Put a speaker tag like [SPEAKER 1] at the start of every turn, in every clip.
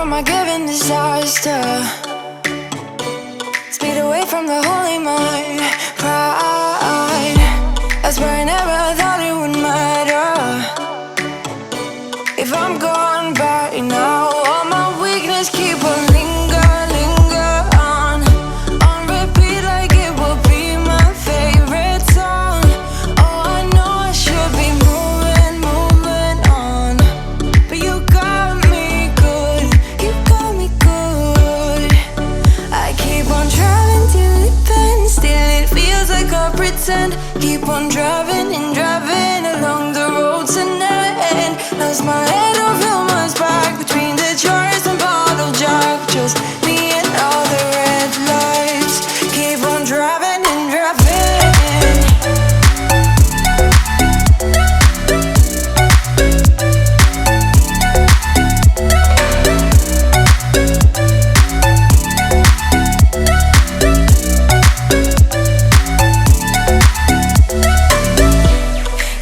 [SPEAKER 1] from my given disaster. Speed away from the holy mind. Pride, I swear I never thought it would matter. If I'm gone by now, all my weakness keep on linger on repeat like it will be my favorite song. Oh, I know I should be moving on, but you got me good, you got me good. I keep on driving till it bends, still it feels like I pretend. Keep on driving and driving along the road to end. Lost my head over my back between the jars and bottle jack. Just me and all the red lights. Keep on driving and driving.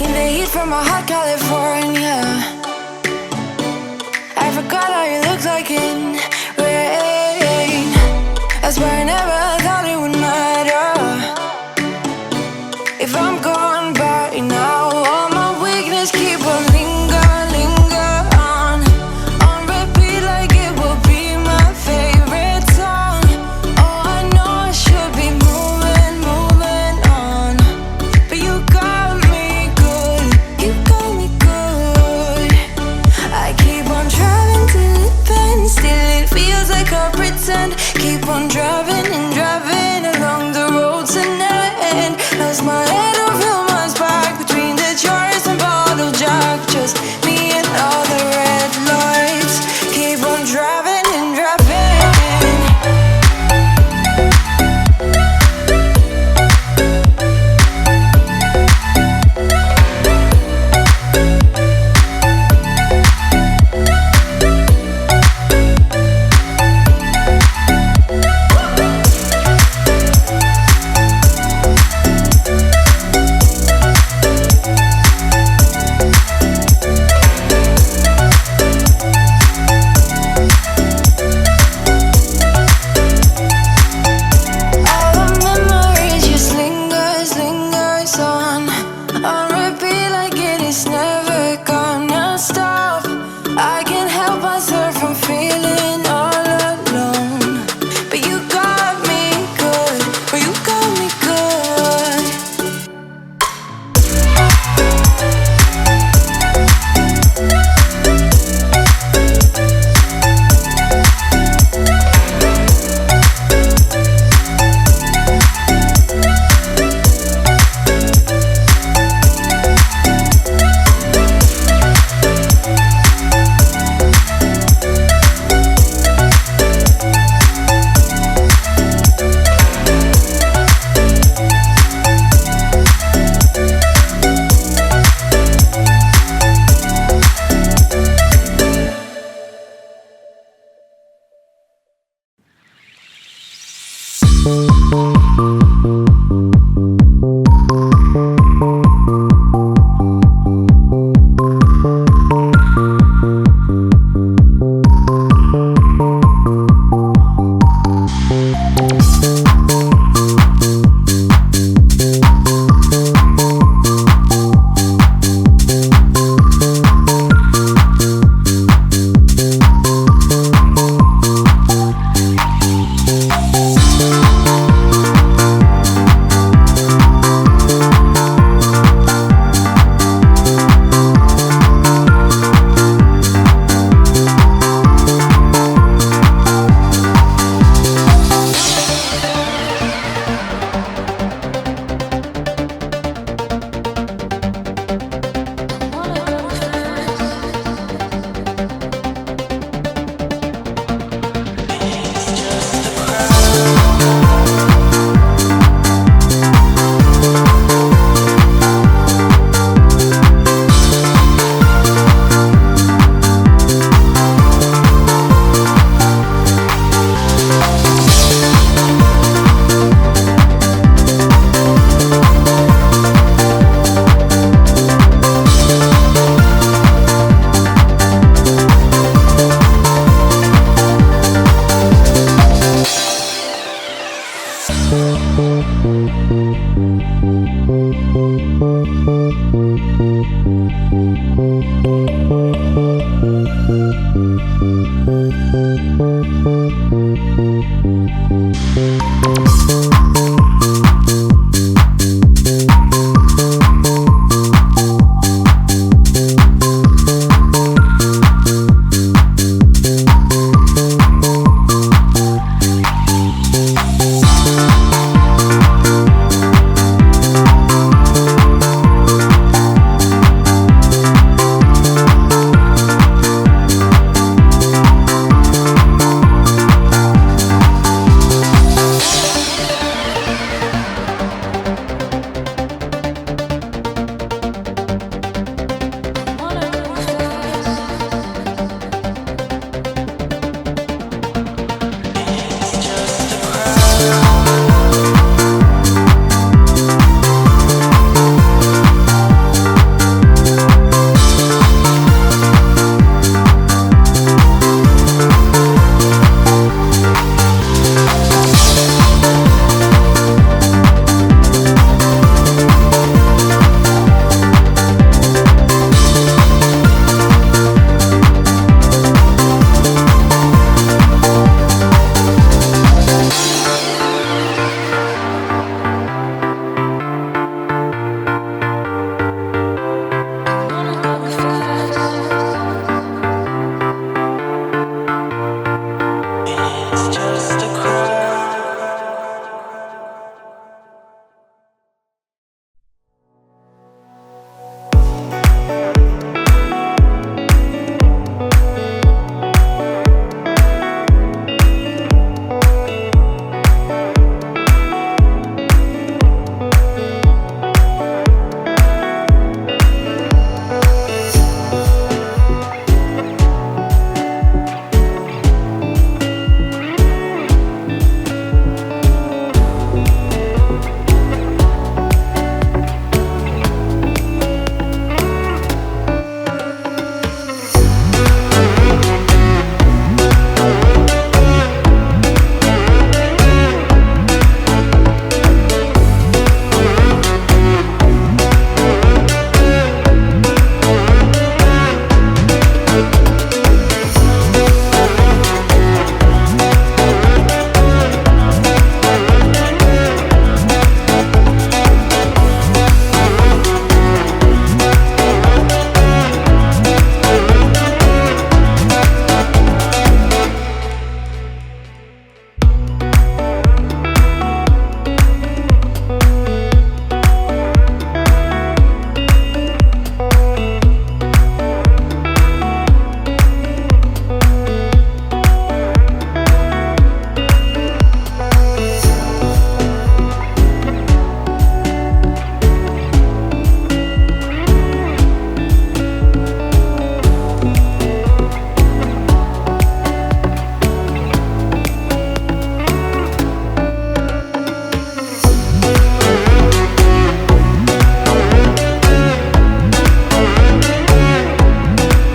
[SPEAKER 1] In the heat from a hot California, I forgot how you looked like in rain. I swear I never thought it would matter. If I'm gone by now, all my weakness keep on linger on repeat like it will be my favorite song. Oh, I know I should be moving on, but you got me good, you got me good.